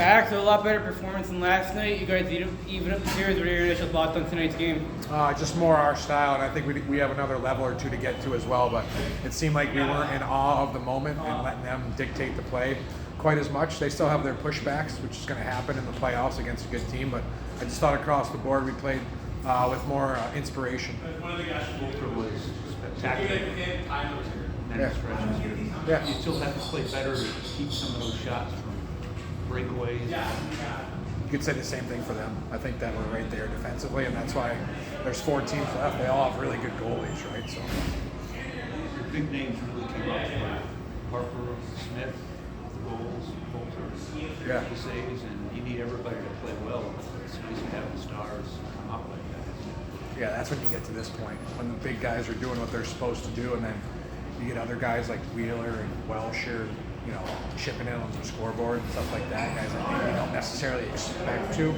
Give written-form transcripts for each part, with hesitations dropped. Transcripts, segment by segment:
Max, a lot better performance than last night. You guys even up the series. What are your initial thoughts on tonight's game? Just more our style, and I think we have another level or two to get to as well, but it seemed like we weren't in awe of the moment and letting them dictate the play quite as much. They still have their pushbacks, which is going to happen in the playoffs against a good team, but I just thought across the board we played with more inspiration. One of the guys from Poulter was spectacular. Yeah. You still have to play better to keep some of those shots from breakaways. You could say the same thing for them. I think that we're right there defensively, and that's why there's 4 teams left. They all have really good goalies, right? So Your big names really came up for Harper, Smith, the goals, Poulter, Yeah. the saves, and you need everybody to play well. It's nice to have the stars come out like that. yeah, that's when you get to this point, when the big guys are doing what they're supposed to do, and then you get other guys like Wheeler and Welsh or, chipping in on the scoreboard and stuff like that, guys that maybe you don't necessarily expect to.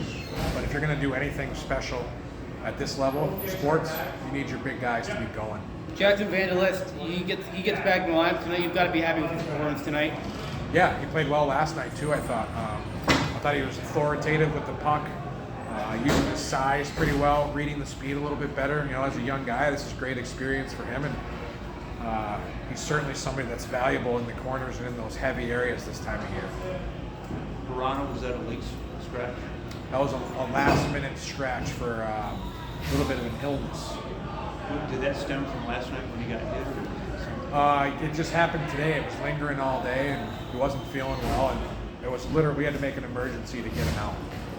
But if you're going to do anything special at this level, sports, you need your big guys to be going. Jackson Vandalist, he gets back in the line tonight. You've got to be happy with his performance tonight. Yeah, he played well last night too, I thought. I thought he was authoritative with the puck, using his size pretty well, reading the speed a little bit better. As a young guy, this is great experience for him, and he's certainly somebody that's valuable in the corners and in those heavy areas this time of year. Verano, was that a Leest scratch? That was a last-minute scratch for a little bit of an illness. Did that stem from last night when he got hit, or was it something? It just happened today. It was lingering all day, and he wasn't feeling well, and it was literally, we had to make an emergency to get him out.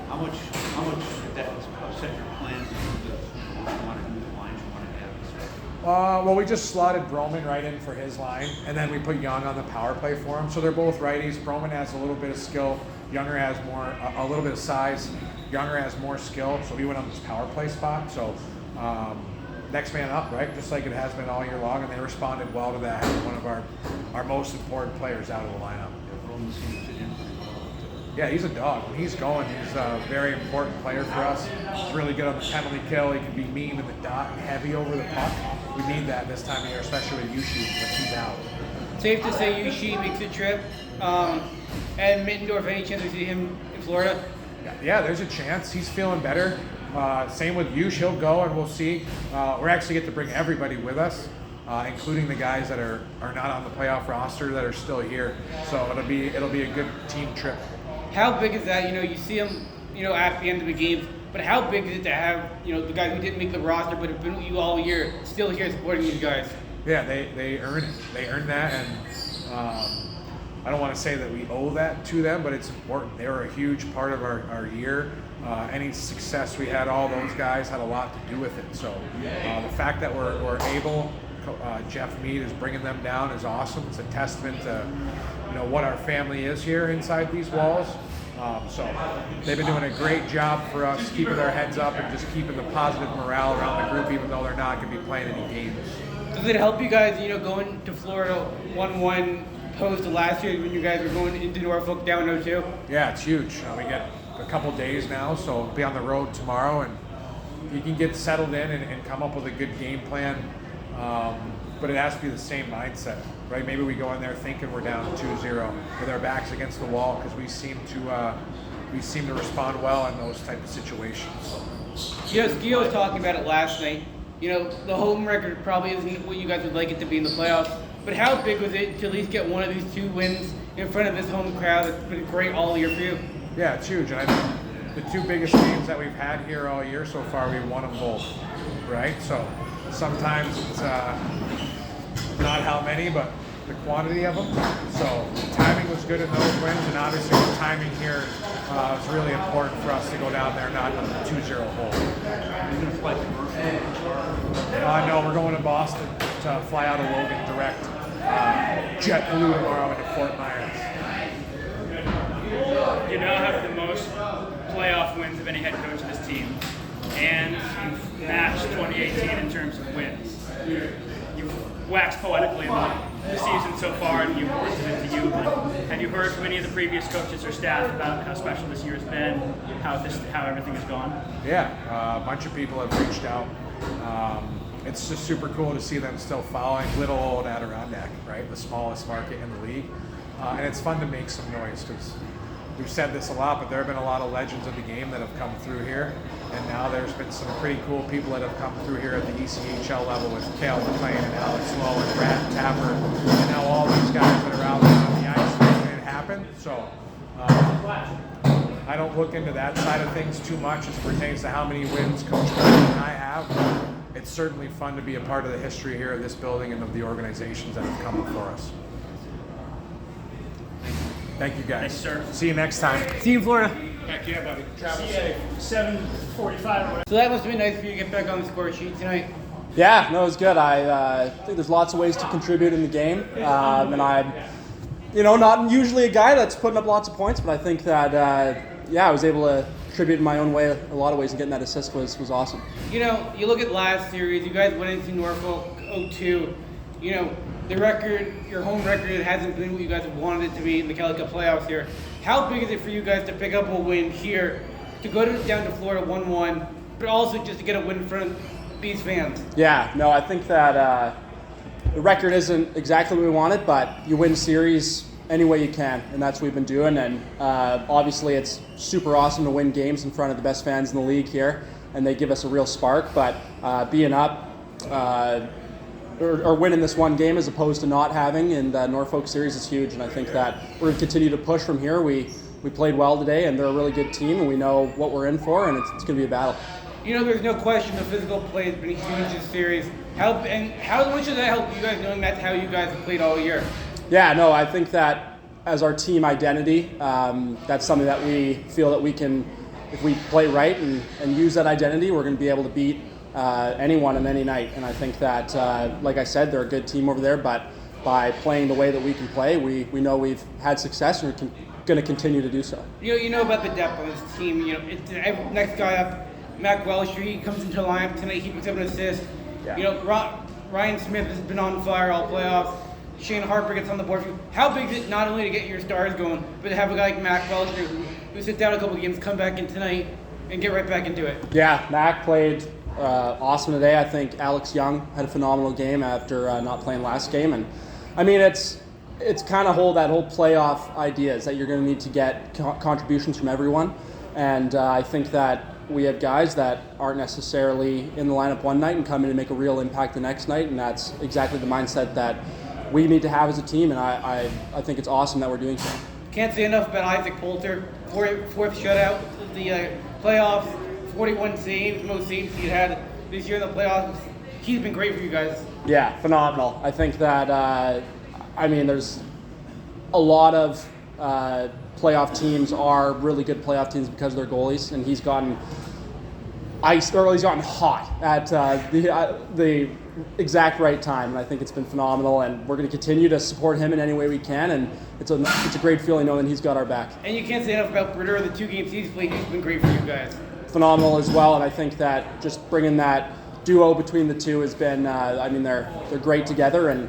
How much did that upset your plans in terms of what you want to do, the lines you want to have and stuff? Well, we just slotted Broman right in for his line, and then we put Young on the power play for him. So they're both righties. Broman has a little bit of skill. Younger has a little bit of size. Younger has more skill, so he went on this power play spot. So next man up, right? Just like it has been all year long, and they responded well to that. One of our most important players out of the lineup. Roman seemed to fit in pretty well. Yeah, he's a dog. When he's going, he's a very important player for us. He's really good on the penalty kill. He can be mean in the dot and heavy over the puck. We need that this time of year, especially with Yushi, but he's out. Safe to say Yushi makes a trip. And Mittendorf, any chance we see him in Florida? Yeah, there's a chance. He's feeling better. Same with Yush. He'll go, and we'll see. We're actually get to bring everybody with us, including the guys that are not on the playoff roster that are still here. So it'll be a good team trip. How big is that? You see him, at the end of the game. But how big is it to have, the guy who didn't make the roster but have been with you all year still here supporting these guys? Yeah, they earn it. They earn that, and I don't want to say that we owe that to them, but it's important. They were a huge part of our year. Any success we had, all those guys had a lot to do with it. So the fact that we're able, Jeff Mead is bringing them down is awesome. It's a testament to what our family is here inside these walls. So they've been doing a great job for us, keeping their heads up and just keeping the positive morale around the group, even though they're not going to be playing any games. Does it help you guys, going to Florida 1-1 opposed to last year when you guys were going into Norfolk down 0-2? Yeah, it's huge. We get a couple days now, so we'll be on the road tomorrow, and you can get settled in and come up with a good game plan. But it has to be the same mindset, right? Maybe we go in there thinking we're down 2-0 with our backs against the wall because we seem to respond well in those type of situations. Ski was talking about it last night. The home record probably isn't what you guys would like it to be in the playoffs. But how big was it to at least get one of these 2 wins in front of this home crowd that's been great all year for you? Yeah, it's huge. And I think the 2 biggest games that we've had here all year so far, we've won them both, right? So sometimes it's not how many, but the quantity of them. So the timing was good in those wins, and obviously the timing here is really important for us to go down there not on the 2-0 hole. You're going to fly to No, we're going to Boston to fly out of Logan direct. JetBlue tomorrow into Fort Myers. You now have the most playoff wins of any head coach of this team, and you've matched 2018 in terms of wins. You've waxed poetically about the season so far, and you've worked it to you. But have you heard from any of the previous coaches or staff about how special this year has been, how everything has gone? Yeah, a bunch of people have reached out. It's just super cool to see them still following little old Adirondack, right? The smallest market in the league. And it's fun to make some noise because we've said this a lot, but there have been a lot of legends of the game that have come through here, and now there's been some pretty cool people that have come through here at the ECHL level with Cale McLean and Alex Lowe and Brad Tapper, and now all these guys that are out there on the ice making it happen. So I don't look into that side of things too much as pertains to how many wins Coach Poulter and I have. It's certainly fun to be a part of the history here of this building and of the organizations that have come before us. Thank you, guys. Thanks, sir. See you next time. See you in Florida. Heck yeah, buddy. Travel See you at 7:45 or whatever. So that must have been nice for you to get back on the score sheet tonight. Yeah, no, it was good. I think there's lots of ways to contribute in the game, and I'm, not usually a guy that's putting up lots of points, but I think that I was able to contribute in my own way a lot of ways, and getting that assist was awesome. You look at last series, you guys went into Norfolk 0-2. The record, your home record, it hasn't been what you guys wanted it to be in the Kelly Cup playoffs here. How big is it for you guys to pick up a win here, to go down to Florida 1-1, but also just to get a win in front of these fans? Yeah, no, I think that the record isn't exactly what we wanted, but you win series any way you can, and that's what we've been doing. And obviously it's super awesome to win games in front of the best fans in the league here, and they give us a real spark. But being up or winning this one game as opposed to not having in the Norfolk series is huge, and I think that we're going to continue to push from here. We played well today, and they're a really good team, and we know what we're in for, and it's going to be a battle. There's no question the physical play has been huge this series. How much does that help you guys, knowing that's how you guys have played all year? Yeah, no, I think that as our team identity, that's something that we feel that we can, if we play right and use that identity, we're going to be able to beat anyone on any night. And I think that, like I said, they're a good team over there, but by playing the way that we can play, we know we've had success, and we're going to continue to do so. You know about the depth on this team. It's next guy up, Mac Welsh, he comes into the lineup tonight, he picks up an assist. Yeah. Ryan Smith has been on fire all playoffs. Shane Harper gets on the board for you. How big is it not only to get your stars going, but to have a guy like Mac Welsh who sits down a couple of games, come back in tonight, and get right back into it? Yeah, Mac played awesome today. I think Alex Young had a phenomenal game after not playing last game. And I mean, it's kind of that whole playoff idea is that you're going to need to get contributions from everyone. And I think that we have guys that aren't necessarily in the lineup one night and come in and make a real impact the next night, and that's exactly the mindset that we need to have as a team, and I think it's awesome that we're doing so. Can't say enough about Isaac Poulter, fourth shutout of the playoffs, 41 saves, most saves he'd had this year in the playoffs. He's been great for you guys. Yeah, phenomenal. I think that, there's a lot of playoff teams are really good playoff teams because of their goalies, and he's gotten hot at the exact right time, and I think it's been phenomenal, and we're going to continue to support him in any way we can, and it's a great feeling knowing he's got our back. And you can't say enough about Britter. The 2 games he's played, he's been great for you guys. Phenomenal as well, and I think that just bringing that duo between the two has been, they're great together, and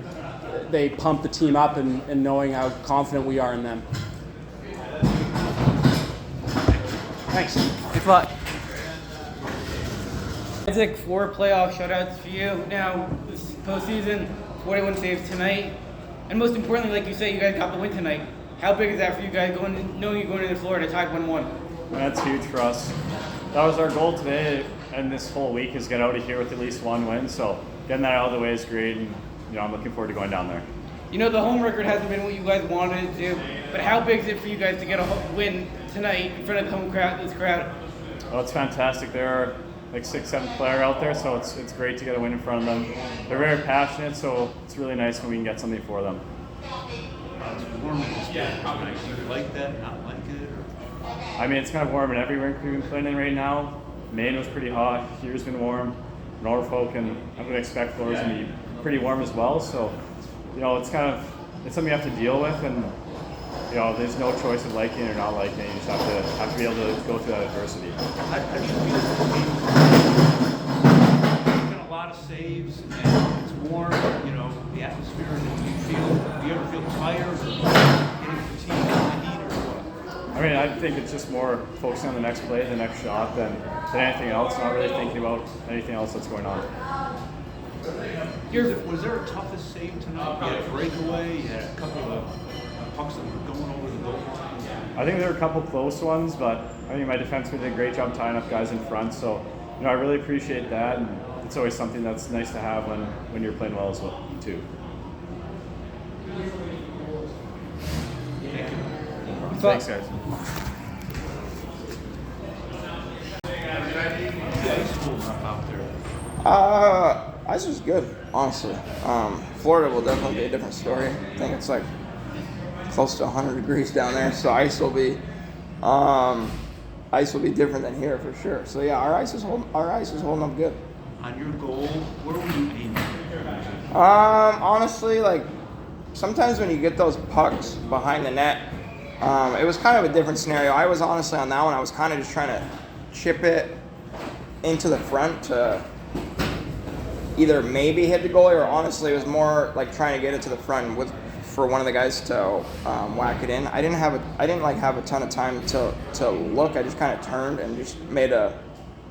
they pump the team up and knowing how confident we are in them. Thanks. Thanks a lot. Isaac, 4 playoff shutouts for you now this postseason, 41 saves tonight. And most importantly, like you say, you guys got the win tonight. How big is that for you guys, knowing you're going into Florida tied 1-1? That's huge for us. That was our goal today, and this whole week is get out of here with at least 1 win. So getting that out of the way is great, and I'm looking forward to going down there. The home record hasn't been what you guys wanted it to, but how big is it for you guys to get a win tonight in front of the home crowd, this crowd? Well, it's fantastic. There are like 6-7 players out there, so it's great to get a win in front of them. They're very passionate, so it's really nice when we can get something for them. It's warm in this bed tonight. Do you like that, not like it? Or? It's kind of warm in every rink we've been playing in right now. Maine was pretty hot. Here's been warm. Norfolk, and I'm going to expect Florida's going to be pretty warm as well. So, it's something you have to deal with, and there's no choice of liking it or not liking it. You just have to be able to go through that adversity. How do you feel there's been a lot of saves, and it's warm, the atmosphere, and do you ever feel tired or getting fatigued in the heat or what? I think it's just more focusing on the next play, the next shot than anything else, not really thinking about anything else that's going on. Was there a toughest save tonight? You had a breakaway, you had a couple of pucks that were going over the goal. I think there were a couple close ones, but I think my defenseman did a great job tying up guys in front. So, I really appreciate that, and it's always something that's nice to have when you're playing well as well, too. Thanks, guys. Ice was good, honestly. Florida will definitely be a different story. I think it's like close to 100 degrees down there, so ice will be different than here for sure. So yeah, our ice is holding up good. On your goal, where were you aiming? Honestly, like sometimes when you get those pucks behind the net, it was kind of a different scenario. I was honestly on that one. I was kind of just trying to chip it into the front to either maybe hit the goalie, or honestly it was more like trying to get it to the front for one of the guys to whack it in. I didn't have a ton of time to look. I just kind of turned and just made a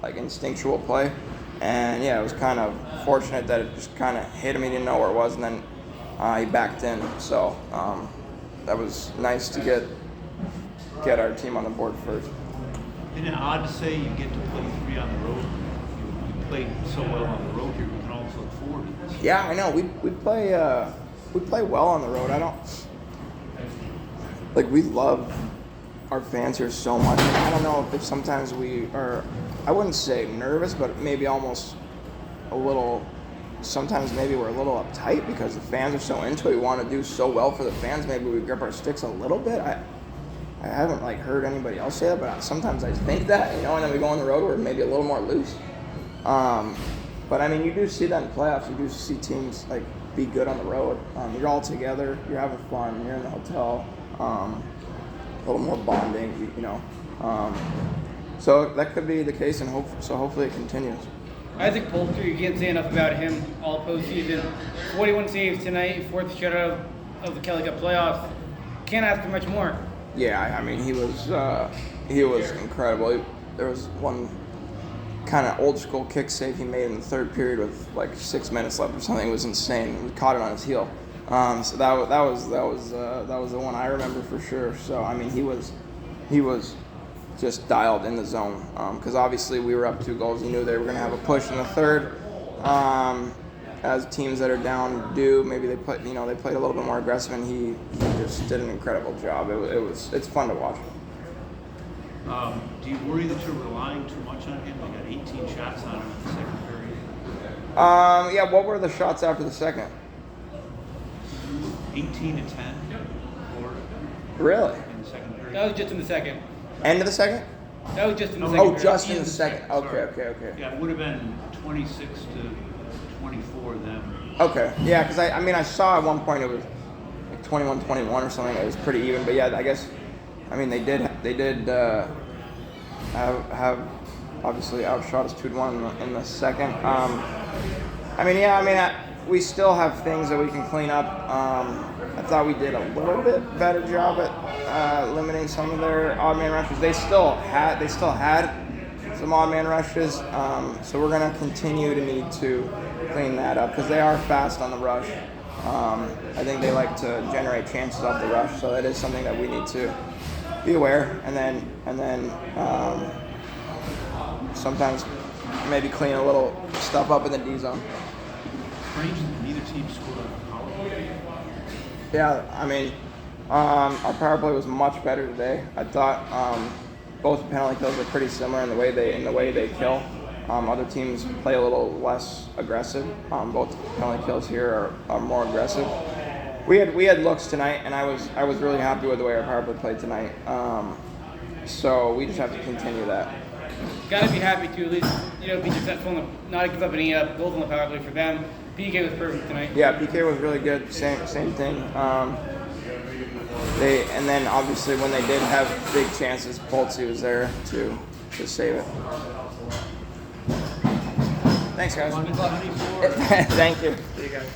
like instinctual play, and yeah, it was kind of fortunate that it just kind of hit him. He didn't know where it was, and then he backed in. So that was nice to get our team on the board first. Isn't it odd to say you get to play 3 on the road? You played so well on the road here. We can also look forward to this. Yeah, I know. We play well on the road. We love our fans here so much. I don't know if sometimes we are, I wouldn't say nervous, but maybe almost a little, sometimes maybe we're a little uptight because the fans are so into it. We want to do so well for the fans. Maybe we grip our sticks a little bit. I haven't heard anybody else say that, but sometimes I think that, and then we go on the road, we're maybe a little more loose. But I mean, you do see that in playoffs. You do see teams be good on the road. You're all together. You're having fun. You're in the hotel. A little more bonding. So that could be the case, and hopefully it continues. I think Poulter, you can't say enough about him all postseason. 41 saves tonight, 4th shutout of the Kelly Cup playoffs. Can't ask for much more. Yeah, I mean, he was incredible. There was one kind of old school kick save he made in the third period with 6 minutes left or something. It was insane. We caught it on his heel. So that was the one I remember for sure. So I mean, he was just dialed in the zone because obviously we were up 2 goals. He knew they were going to have a push in the third. As teams that are down do, maybe they played a little bit more aggressive, and he just did an incredible job. It's fun to watch. Do you worry that you're relying too much on him? They got 18 shots on him in the second period. Yeah, what were the shots after the second? 18 to 10. Really? In the second period. That was just in the second. End of the second? That was just in the second. Oh, just in the second. Okay. Yeah, it would have been 26 to 24 then. Okay, yeah, because I saw at one point it was 21-21 or something. It was pretty even, but yeah, I guess, they did have obviously outshot us 2-1 in the second. We still have things that we can clean up. I thought we did a little bit better job at limiting some of their odd man rushes. They still had some odd man rushes, so we're going to continue to need to clean that up because they are fast on the rush. I think they like to generate chances off the rush, so that is something that we need to be aware, and then sometimes maybe clean a little stuff up in the D zone. Strange that neither team scored on a power play. Yeah, our power play was much better today. I thought both penalty kills were pretty similar in the way they kill. Other teams play a little less aggressive. Both penalty kills here are more aggressive. We had looks tonight, and I was really happy with the way our power play played tonight. So we just have to continue that. Got to be happy to at least be successful and not give up any goals on the power play for them. PK was perfect tonight. Yeah, PK was really good. Same thing. And then obviously when they did have big chances, Poulter was there to save it. Thanks, guys. Thank you. See you guys.